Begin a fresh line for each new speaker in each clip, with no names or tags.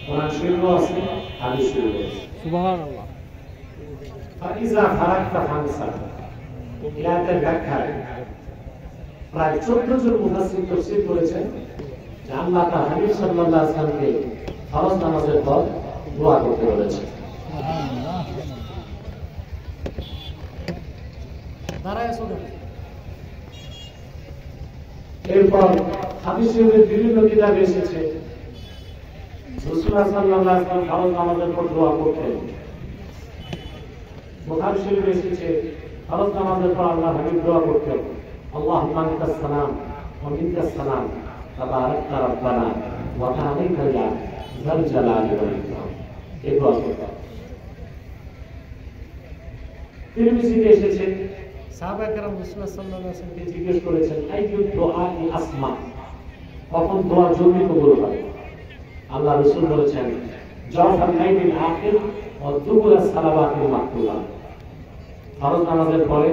কোরআন শরীফও আছে, হাদিস শরীফও আছে।
সুবহানাল্লাহ।
ফাইজা ফারাক্তা ফানসা, এই আয়াতের ব্যাখ্যায় প্রায় 14 জন মুফাসসির তাফসীর করেছেন যে আল্লাহ তাআলা হাবিব সাল্লাল্লাহু আলাইহি ওয়াসাল্লামকে ফরজ নামাজের পর দোয়া করতে বলেছেন। এরপর হাদিস শরীফের বিভিন্ন কিতাবে এসেছে রাসূলুল্লাহ সাল্লাল্লাহু আলাইহি ওয়াসাল্লাম ফরজ নামাজের পর দোয়া করতেন। বুখারী শরীফে এসেছে ফরজ নামাজের পর আল্লাহর হাবিব দোয়া করতেন, আল্লাহুম্মা আনতাস সালাম ওয়া মিনকাস সালাম তাবারাকতা রাব্বানা ওয়া তাআলাইতা ইয়া যাল জালালি ওয়াল ইকরাম। এই দোয়া করতেন। তিরমিজিতে এসেছে সাহাবা কেরাম রাসূলুল্লাহ সাল্লাল্লাহু আলাইহি ওয়াসাল্লামকে জিজ্ঞেস করেছেন, আইয়ু দুআই আসমা, কখন দোয়া জলদি কবুল হবে? আল্লাহ রাসূল বলেছেন, জাওফাল লাইলিল আখির ওয়া দুবুরা সালাওয়াতিল মাকতুবা, ফরজ নামাজের পরে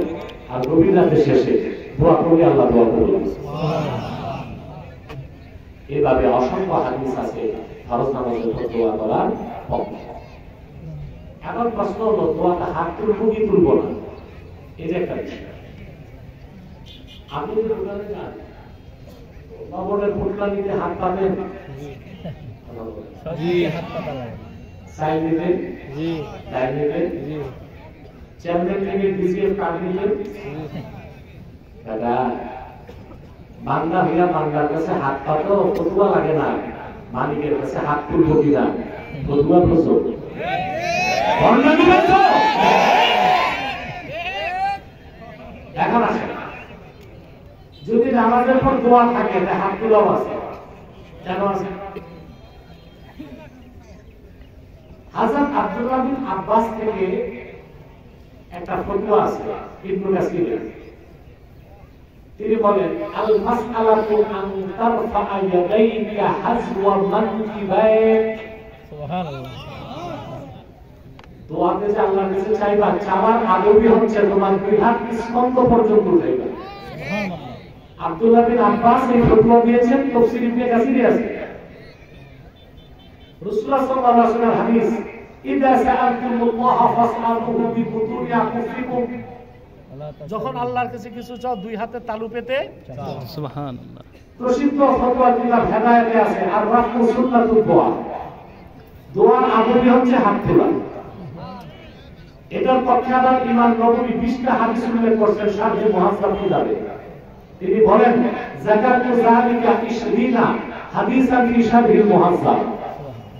আর গভীর রাতের শেষে দোয়া করলে আল্লাহ দোয়া কবুল করে। এভাবে অসংখ্য হাদিস আছে ফরজ নামাজের পর দোয়া করার পক্ষে। এখন প্রশ্ন হলো, দোয়াটা হাত তুলবো কি তুলবো না, এটা একটা বিষয়। আপনি যদি দোকানে যান, লবণের পোটলা নিতে হাত পাবেন, সাইন নিতেন, চেয়ারম্যান থেকে ডিসিএফ কার্ড নিতেন, দাদা বান্দা হইয়া বান্দার কাছে হাত পাতো ফতুয়া লাগে না, মালিকের কাছে হাত তুলবো কিনা ফতুয়া প্রচুর। এখন আসে, যদি নামাজের পর দোয়া থাকে হাত তুলাও আছে, কেন আছে? হযরত আব্দুল্লাহ বিন আব্বাস থেকে একটা ফতোয়া আছে ইবনে কাসিরের। তিনি বলেন, আল মাসআলাতু আন তারফা ইয়াদাইকা হাজওয়া মানকিবাইক। সুবহানাল্লাহ। দোয়াতে যে আল্লাহর কাছে চাইবা, চাওয়ার আদবই হচ্ছে তোমার দুই হাত স্কন্ধ পর্যন্ত উঠাইবা। সুবহানাল্লাহ। আব্দুল্লাহ বিন আব্বাস এই ফতোয়া দিয়েছেন, তাফসীর ইবনে কাসিরে আছে। রাসূলুল্লাহ সাল্লাল্লাহু আলাইহি ওয়াসাল্লাম হাদিস, ইযা সাআলতুমুল্লাহ ফাসআলুহু বিবুতুনি আকুফিকুম, যখন আল্লাহর কাছে কিছু চাও দুই হাতে তালু পেতে চাও।
সুবহানাল্লাহ।
প্রসিদ্ধ ফতোয়া কিতাব হেদায়েতে আছে আর রাফু সুন্নাতুদ দোয়া, দোয়ার আদবই হচ্ছে হাত তোলা। এটার পক্ষে আবার ইমাম নববী 20টা হাদিস উল্লেখ করেছেন শারহে মুহাজ্জাব কিতাবে। তিনি বলেন, যাকাতু যালিকা 20 হাদিসান ফি শারহিল মুহাজ্জাব,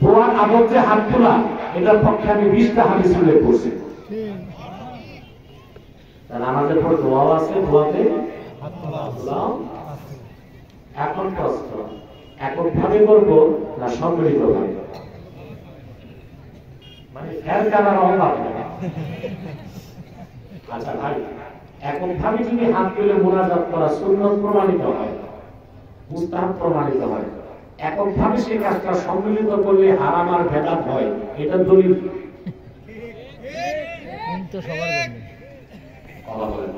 দোয়ার আদব যে হাত তোলা, এটার পক্ষে আমি 20টা হাদিস উল্লেখ করছি। তাহলে আমাদের পর দোয়াও আছে, দোয়াতে হাত তোলা। এখন প্রশ্ন, এককভাবে করবো না সম্মিলিতভাবে? মানে ফের কালার অভাব। আচ্ছা ভাই, এককভাবে যদি হাত তুলে মুনাজাত করা সুন্নাত প্রমাণিত হয়, মুস্তাহাব প্রমাণিত হয়, এককভাবে সেই কাজটা সম্মিলিত করলে হারাম আর ভেদাত হয়, এটা দলিল তো সবার জন্য।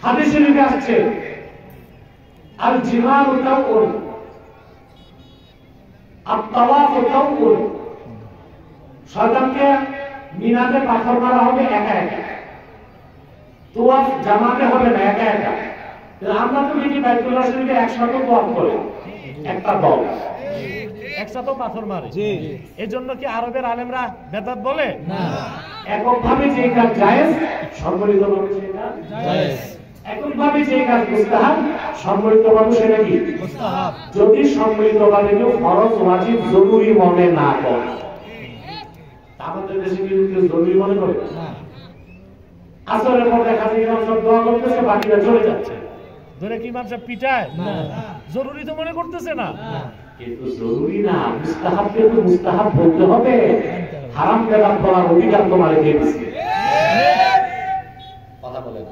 হাদিসে লেখা আছে, আল জিমাউ তাওকুল আত-তাওয়াফু তাওকুল, শয়তানকে মিনাতে পাথর মারা হবে একা একা, তোয়াফ জামাতে হবে না একা একা। আমরা তো দেখি বাইতুল্লাহ শরীফে একসাথে তোয়াফ করে একটা দল, একসাথে পাথর মারে। এজন্য কি আরবের আলেমরা বেদাত বলে না? এককভাবে যে কাজ জায়েজ, সম্মিলিতভাবে যে কাজ জায়েজ। এককভাবে যে কাজ মুস্তাহাব, সম্মিলিতভাবে সেটা কি মুস্তাহাব। যদি সম্মিলিতভাবে কেউ ফরজ ওয়াজিব জরুরি মনে না করে, আমাদের দেশে কি কেউ জরুরি মনে করে না? আসরের পর দেখা যায় ইমাম সাহেব দোয়া করতেছে, বাকিরা চলে যাচ্ছে, ধরে কি ইমাম সাহেব পিটায় না? জরুরি তো মনে করতেছে না, কিন্তু জরুরি না, মুস্তাহাবকে তো মুস্তাহাব বলতে হবে। হারাম বেদাত বলার অধিকার তোমার কে দিয়েছে? কথা বলেন।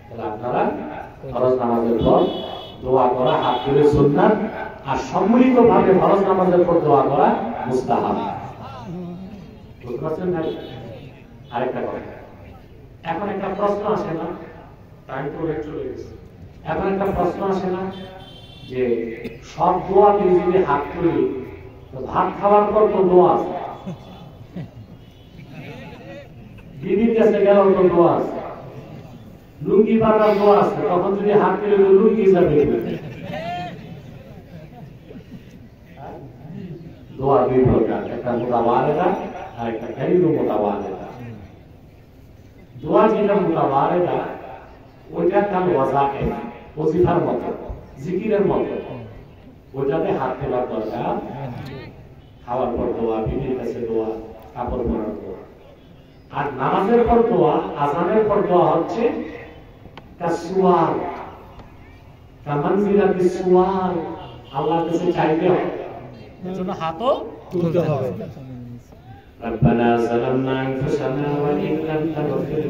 তাহলে আপনারা ফরজ নামাজের পর দোয়া করা হাত তুলে সুন্নাত, আর সম্মিলিতভাবে ফরজ নামাজের পর দোয়া করা মুস্তাহাব। বুঝতে পারছেন ভাই? আরেকটা কথা, এখন একটা প্রশ্ন আসে না, টাইম তো চলে গেছে, এখন একটা প্রশ্ন আসে না যে সব দোয়াতে যদি হাত তুলি তো ভাত খাওয়ার পর তো দোয়া আছে, দিদির কাছে গেল তো দোয়া আছে, লুঙ্গি বাঁধার দোয়া আছে, তখন যদি হাত তুলে লুঙ্গি যাবে। দোয়া দুই প্রকার, একটা মুতাওয়ারিদা আর একটা গায়রু মুতাওয়ারিদা। দোয়া যেটা মুতাওয়ারিদা ওইটা কাল ওয়াজিফা, ওজিফার মতো, জিকিরের মতো, ওইটাতে হাত তোলার দরকার। খাওয়ার পর দোয়া, বিবির কাছে দোয়া, কাপড় পরার দোয়া। আর নামাজের পর দোয়া, আযানের পর দোয়া হচ্ছে কাসওয়াল, কামানজিলাতিস সুয়াল, আল্লাহর কাছে চাইতে হবে, এজন্য হাতও তুলতে হবে। রব্বানা যালামনা আনফুসানা ওয়া ইন লাম তাগফির